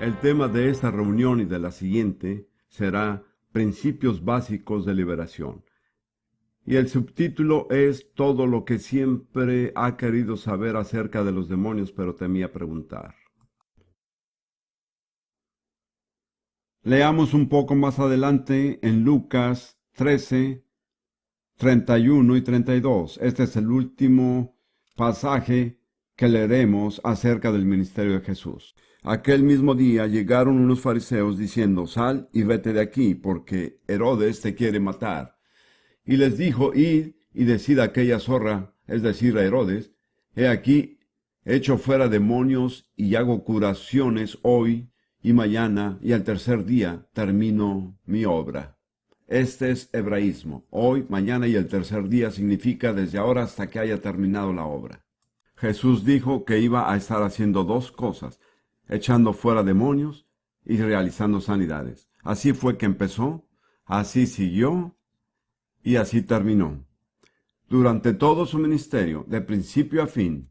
El tema de esta reunión y de la siguiente será Principios básicos de liberación. Y el subtítulo es Todo lo que siempre ha querido saber acerca de los demonios, pero temía preguntar. Leamos un poco más adelante en Lucas 13, 31 y 32. Este es el último pasaje que leeremos acerca del ministerio de Jesús. Aquel mismo día llegaron unos fariseos diciendo, sal y vete de aquí, porque Herodes te quiere matar. Y les dijo, id y decid a aquella zorra, es decir, a Herodes, he aquí, echo fuera demonios y hago curaciones hoy y mañana, y al tercer día termino mi obra. Este es hebraísmo. Hoy, mañana y el tercer día significa desde ahora hasta que haya terminado la obra. Jesús dijo que iba a estar haciendo dos cosas, echando fuera demonios y realizando sanidades. Así fue que empezó, así siguió y así terminó. Durante todo su ministerio, de principio a fin,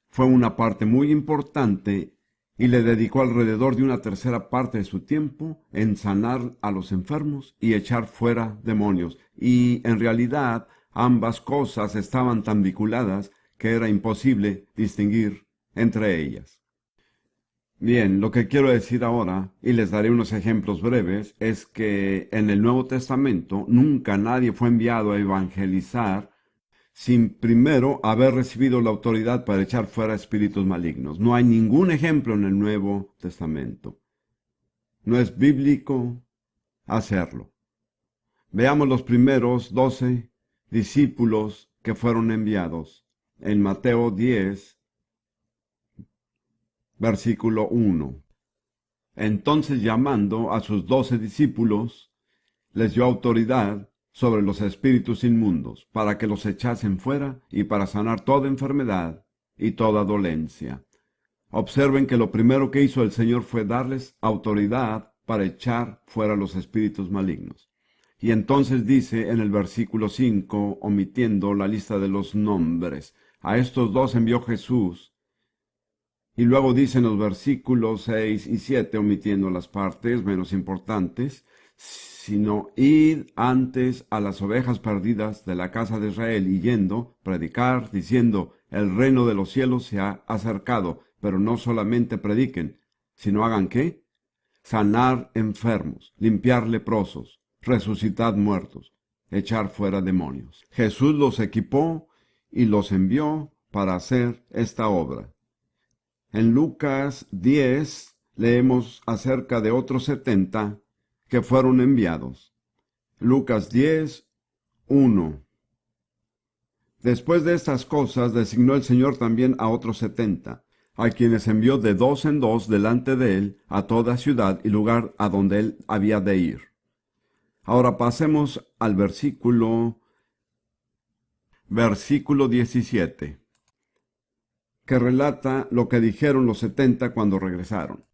fue una parte muy importante y le dedicó alrededor de una tercera parte de su tiempo en sanar a los enfermos y echar fuera demonios. Y en realidad ambas cosas estaban tan vinculadas que era imposible distinguir entre ellas. Bien, lo que quiero decir ahora, y les daré unos ejemplos breves, es que en el Nuevo Testamento nunca nadie fue enviado a evangelizar sin primero haber recibido la autoridad para echar fuera espíritus malignos. No hay ningún ejemplo en el Nuevo Testamento. No es bíblico hacerlo. Veamos los primeros 12 discípulos que fueron enviados. En Mateo 10, versículo 1. Entonces, llamando a sus 12 discípulos, les dio autoridad sobre los espíritus inmundos, para que los echasen fuera y para sanar toda enfermedad y toda dolencia. Observen que lo primero que hizo el Señor fue darles autoridad para echar fuera los espíritus malignos. Y entonces dice en el versículo 5, omitiendo la lista de los nombres, a estos dos envió Jesús. Y luego dice en los versículos 6 y 7, omitiendo las partes menos importantes, sino id antes a las ovejas perdidas de la casa de Israel, y yendo, predicar, diciendo, el reino de los cielos se ha acercado, pero no solamente prediquen, sino hagan ¿qué? Sanar enfermos, limpiar leprosos, resucitar muertos, echar fuera demonios. Jesús los equipó y los envió para hacer esta obra. En Lucas 10 leemos acerca de otros 70 que fueron enviados. Lucas 10, 1. Después de estas cosas designó el Señor también a otros 70, a quienes envió de dos en dos delante de él a toda ciudad y lugar a donde él había de ir. Ahora pasemos al versículo 17. Que relata lo que dijeron los 70 cuando regresaron.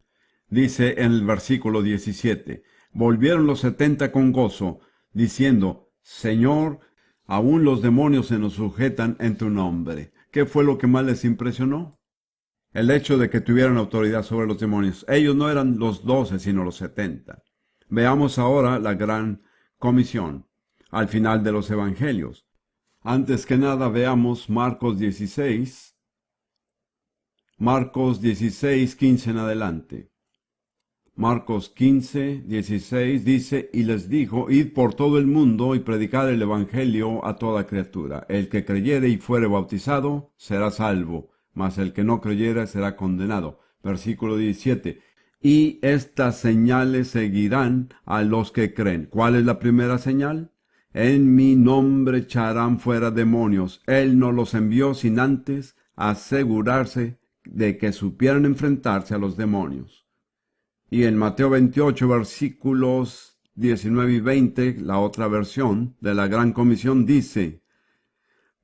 Dice en el versículo 17, volvieron los 70 con gozo, diciendo, Señor, aún los demonios se nos sujetan en tu nombre. ¿Qué fue lo que más les impresionó? El hecho de que tuvieran autoridad sobre los demonios. Ellos no eran los 12, sino los 70. Veamos ahora la gran comisión, al final de los evangelios. Antes que nada veamos Marcos 16, 15 en adelante. Marcos 15, 16 dice, y les dijo, id por todo el mundo y predicad el evangelio a toda criatura. El que creyere y fuere bautizado será salvo, mas el que no creyere será condenado. Versículo 17. Y estas señales seguirán a los que creen. ¿Cuál es la primera señal? En mi nombre echarán fuera demonios. Él no los envió sin antes asegurarse de que supieran enfrentarse a los demonios. Y en Mateo 28, versículos 19 y 20, la otra versión de la Gran Comisión dice,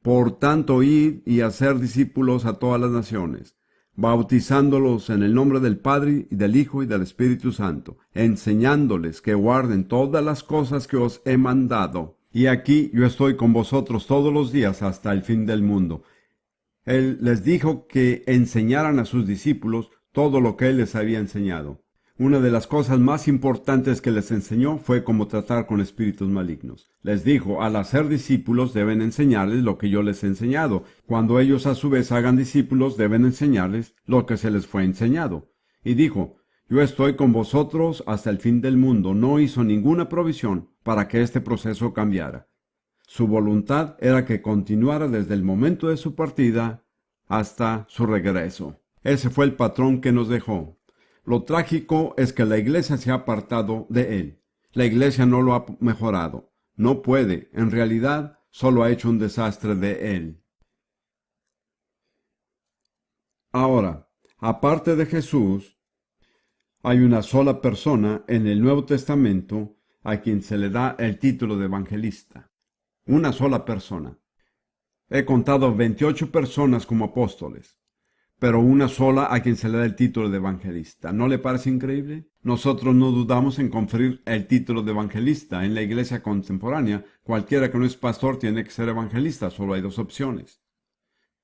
por tanto, id y hacer discípulos a todas las naciones, bautizándolos en el nombre del Padre, y del Hijo, y del Espíritu Santo, enseñándoles que guarden todas las cosas que os he mandado. Y aquí yo estoy con vosotros todos los días hasta el fin del mundo. Él les dijo que enseñaran a sus discípulos todo lo que él les había enseñado. Una de las cosas más importantes que les enseñó fue cómo tratar con espíritus malignos. Les dijo, al hacer discípulos deben enseñarles lo que yo les he enseñado. Cuando ellos a su vez hagan discípulos deben enseñarles lo que se les fue enseñado. Y dijo, yo estoy con vosotros hasta el fin del mundo. No hizo ninguna provisión para que este proceso cambiara. Su voluntad era que continuara desde el momento de su partida hasta su regreso. Ese fue el patrón que nos dejó. Lo trágico es que la iglesia se ha apartado de él. La iglesia no lo ha mejorado. No puede. En realidad, solo ha hecho un desastre de él. Ahora, aparte de Jesús, hay una sola persona en el Nuevo Testamento a quien se le da el título de evangelista. Una sola persona. He contado 28 personas como apóstoles, pero una sola a quien se le da el título de evangelista. ¿No le parece increíble? Nosotros no dudamos en conferir el título de evangelista. En la iglesia contemporánea, cualquiera que no es pastor tiene que ser evangelista. Solo hay dos opciones.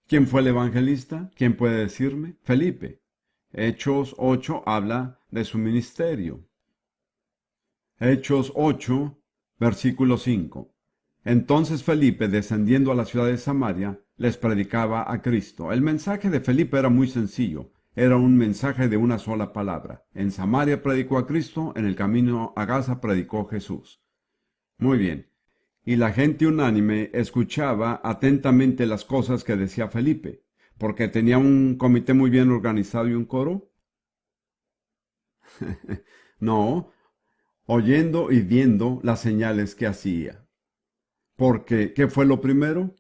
¿Quién fue el evangelista? ¿Quién puede decirme? Felipe. Hechos 8 habla de su ministerio. Hechos 8, versículo 5. Entonces Felipe, descendiendo a la ciudad de Samaria, les predicaba a Cristo. El mensaje de Felipe era muy sencillo. Era un mensaje de una sola palabra. En Samaria predicó a Cristo, en el camino a Gaza predicó Jesús. Muy bien. Y la gente unánime escuchaba atentamente las cosas que decía Felipe, porque tenía un comité muy bien organizado y un coro. No, oyendo y viendo las señales que hacía. Porque, ¿qué fue lo primero?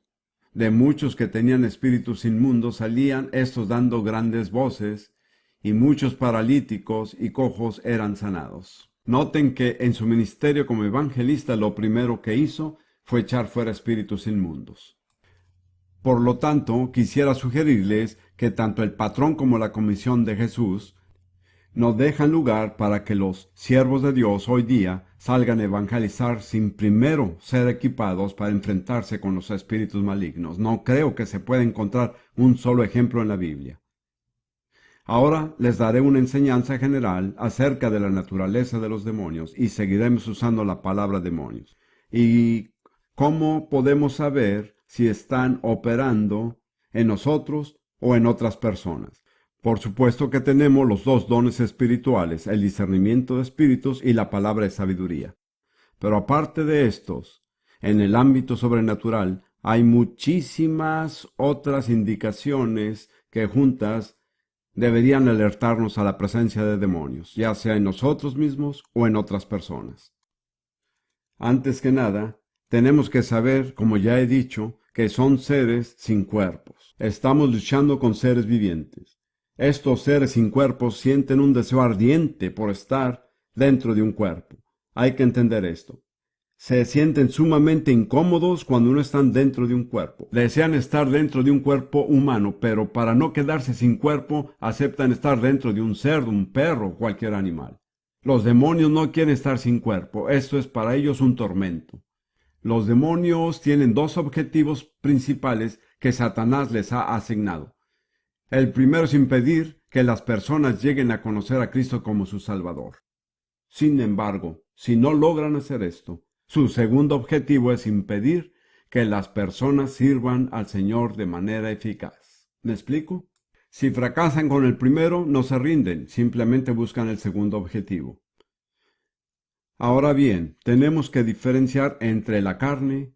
De muchos que tenían espíritus inmundos salían estos dando grandes voces, y muchos paralíticos y cojos eran sanados. Noten que en su ministerio como evangelista lo primero que hizo fue echar fuera espíritus inmundos. Por lo tanto, quisiera sugerirles que tanto el patrón como la comisión de Jesús no dejan lugar para que los siervos de Dios hoy día salgan a evangelizar sin primero ser equipados para enfrentarse con los espíritus malignos. No creo que se pueda encontrar un solo ejemplo en la Biblia. Ahora les daré una enseñanza general acerca de la naturaleza de los demonios y seguiremos usando la palabra demonios. Y cómo podemos saber si están operando en nosotros o en otras personas. Por supuesto que tenemos los dos dones espirituales, el discernimiento de espíritus y la palabra de sabiduría. Pero aparte de estos, en el ámbito sobrenatural hay muchísimas otras indicaciones que juntas deberían alertarnos a la presencia de demonios, ya sea en nosotros mismos o en otras personas. Antes que nada, tenemos que saber, como ya he dicho, que son seres sin cuerpos. Estamos luchando con seres vivientes. Estos seres sin cuerpos sienten un deseo ardiente por estar dentro de un cuerpo. Hay que entender esto. Se sienten sumamente incómodos cuando no están dentro de un cuerpo. Desean estar dentro de un cuerpo humano, pero para no quedarse sin cuerpo, aceptan estar dentro de un cerdo, un perro, cualquier animal. Los demonios no quieren estar sin cuerpo. Esto es para ellos un tormento. Los demonios tienen dos objetivos principales que Satanás les ha asignado. El primero es impedir que las personas lleguen a conocer a Cristo como su Salvador. Sin embargo, si no logran hacer esto, su segundo objetivo es impedir que las personas sirvan al Señor de manera eficaz. ¿Me explico? Si fracasan con el primero, no se rinden, simplemente buscan el segundo objetivo. Ahora bien, tenemos que diferenciar entre la carne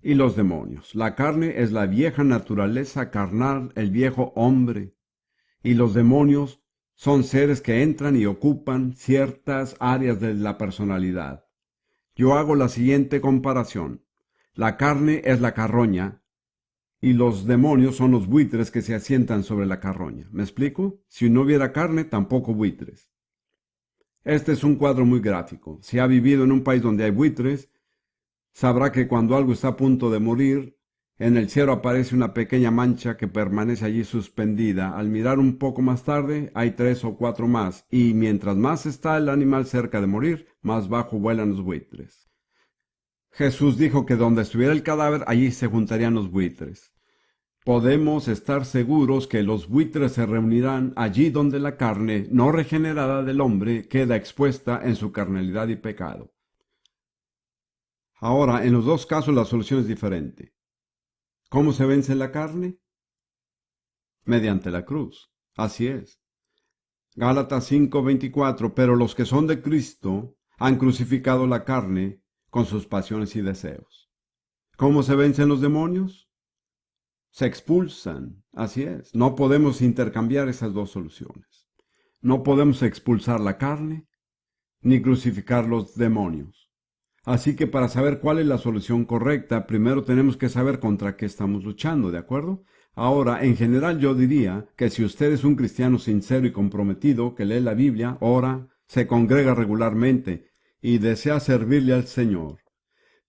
y los demonios. La carne es la vieja naturaleza carnal, el viejo hombre, y los demonios son seres que entran y ocupan ciertas áreas de la personalidad. Yo hago la siguiente comparación. La carne es la carroña y los demonios son los buitres que se asientan sobre la carroña. ¿Me explico? Si no hubiera carne, tampoco buitres. Este es un cuadro muy gráfico. Si ha vivido en un país donde hay buitres, sabrá que cuando algo está a punto de morir, en el cielo aparece una pequeña mancha que permanece allí suspendida. Al mirar un poco más tarde, hay 3 o 4 más, y mientras más está el animal cerca de morir, más bajo vuelan los buitres. Jesús dijo que donde estuviera el cadáver, allí se juntarían los buitres. podemos estar seguros que los buitres se reunirán allí donde la carne no regenerada del hombre queda expuesta en su carnalidad y pecado. Ahora, en los dos casos la solución es diferente. ¿Cómo se vence la carne? Mediante la cruz. Así es. Gálatas 5:24, pero los que son de Cristo han crucificado la carne con sus pasiones y deseos. ¿Cómo se vencen los demonios? Se expulsan, así es. No podemos intercambiar esas dos soluciones. No podemos expulsar la carne ni crucificar los demonios. Así que para saber cuál es la solución correcta, primero tenemos que saber contra qué estamos luchando, ¿de acuerdo? Ahora, en general yo diría que si usted es un cristiano sincero y comprometido, que lee la Biblia, ora, se congrega regularmente y desea servirle al Señor,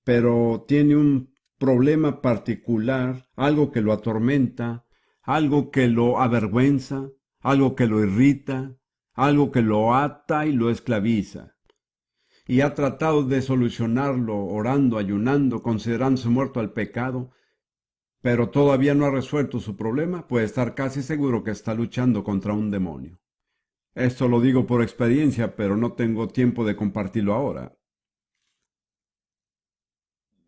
pero tiene un problema particular, algo que lo atormenta, algo que lo avergüenza, algo que lo irrita, algo que lo ata y lo esclaviza, y ha tratado de solucionarlo orando, ayunando, considerándose muerto al pecado, pero todavía no ha resuelto su problema, puede estar casi seguro que está luchando contra un demonio. Esto lo digo por experiencia, pero no tengo tiempo de compartirlo ahora.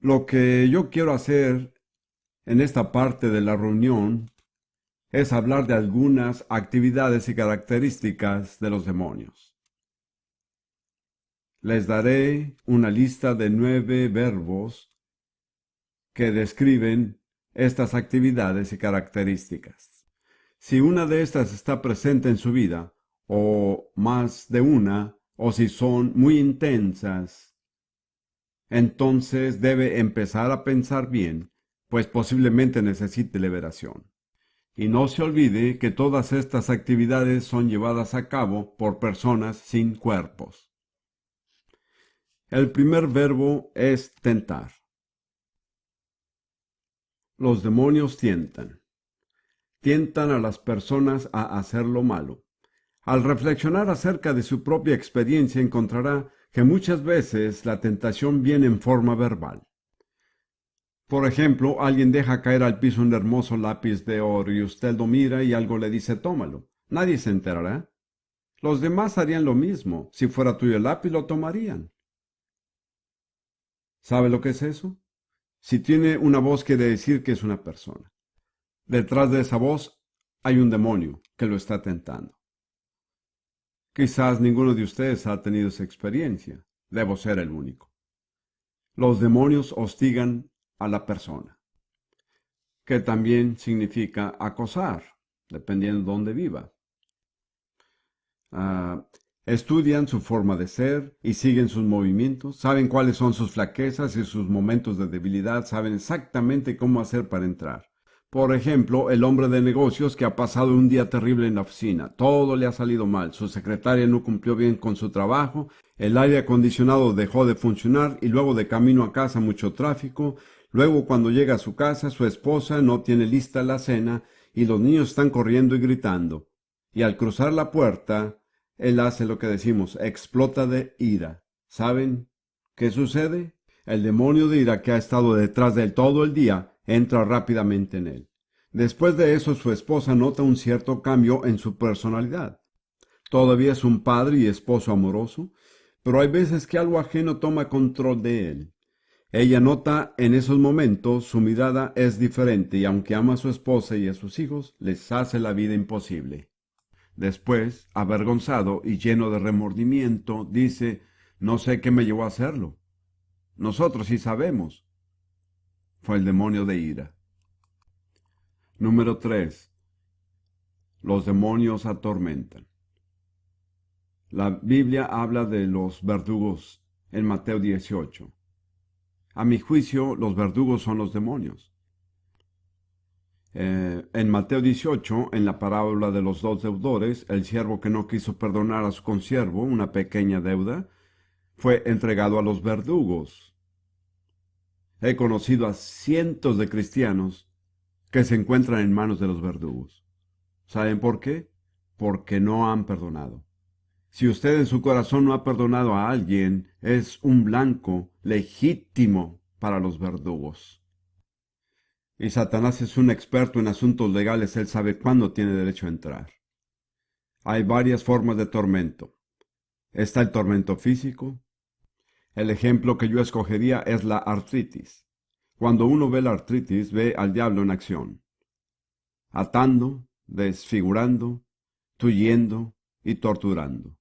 Lo que yo quiero hacer en esta parte de la reunión es hablar de algunas actividades y características de los demonios. Les daré una lista de 9 verbos que describen estas actividades y características. Si una de estas está presente en su vida, o más de una, o si son muy intensas, entonces debe empezar a pensar bien, pues posiblemente necesite liberación. Y no se olvide que todas estas actividades son llevadas a cabo por personas sin cuerpos. El primer verbo es tentar. Los demonios tientan. Tientan a las personas a hacer lo malo. Al reflexionar acerca de su propia experiencia encontrará que muchas veces la tentación viene en forma verbal. Por ejemplo, alguien deja caer al piso un hermoso lápiz de oro y usted lo mira y algo le dice tómalo. Nadie se enterará. Los demás harían lo mismo. Si fuera tuyo el lápiz, lo tomarían. ¿Sabe lo que es eso? Si tiene una voz, quiere decir que es una persona. Detrás de esa voz hay un demonio que lo está tentando. Quizás ninguno de ustedes ha tenido esa experiencia. Debo ser el único. Los demonios hostigan a la persona, que también significa acosar, dependiendo de dónde viva. Estudian su forma de ser y siguen sus movimientos, saben cuáles son sus flaquezas y sus momentos de debilidad, saben exactamente cómo hacer para entrar. Por ejemplo, el hombre de negocios que ha pasado un día terrible en la oficina. Todo le ha salido mal. Su secretaria no cumplió bien con su trabajo, el aire acondicionado dejó de funcionar y luego de camino a casa mucho tráfico. Luego cuando llega a su casa, su esposa no tiene lista la cena y los niños están corriendo y gritando. Y al cruzar la puerta, él hace lo que decimos, explota de ira. ¿Saben qué sucede? El demonio de ira que ha estado detrás de él todo el día entra rápidamente en él. Después de eso, su esposa nota un cierto cambio en su personalidad. Todavía es un padre y esposo amoroso, pero hay veces que algo ajeno toma control de él. Ella nota en esos momentos su mirada es diferente y aunque ama a su esposa y a sus hijos, les hace la vida imposible. Después, avergonzado y lleno de remordimiento, dice, no sé qué me llevó a hacerlo. Nosotros sí sabemos. Fue el demonio de ira. Número 3. Los demonios atormentan. La Biblia habla de los verdugos en Mateo 18. A mi juicio, los verdugos son los demonios. En Mateo 18, en la parábola de los 2 deudores, el siervo que no quiso perdonar a su consiervo una pequeña deuda, fue entregado a los verdugos. He conocido a cientos de cristianos que se encuentran en manos de los verdugos. ¿Saben por qué? Porque no han perdonado. Si usted en su corazón no ha perdonado a alguien, es un blanco legítimo para los verdugos. Y Satanás es un experto en asuntos legales, él sabe cuándo tiene derecho a entrar. Hay varias formas de tormento. Está el tormento físico. El ejemplo que yo escogería es la artritis. Cuando uno ve la artritis, ve al diablo en acción, atando, desfigurando, tulliendo y torturando.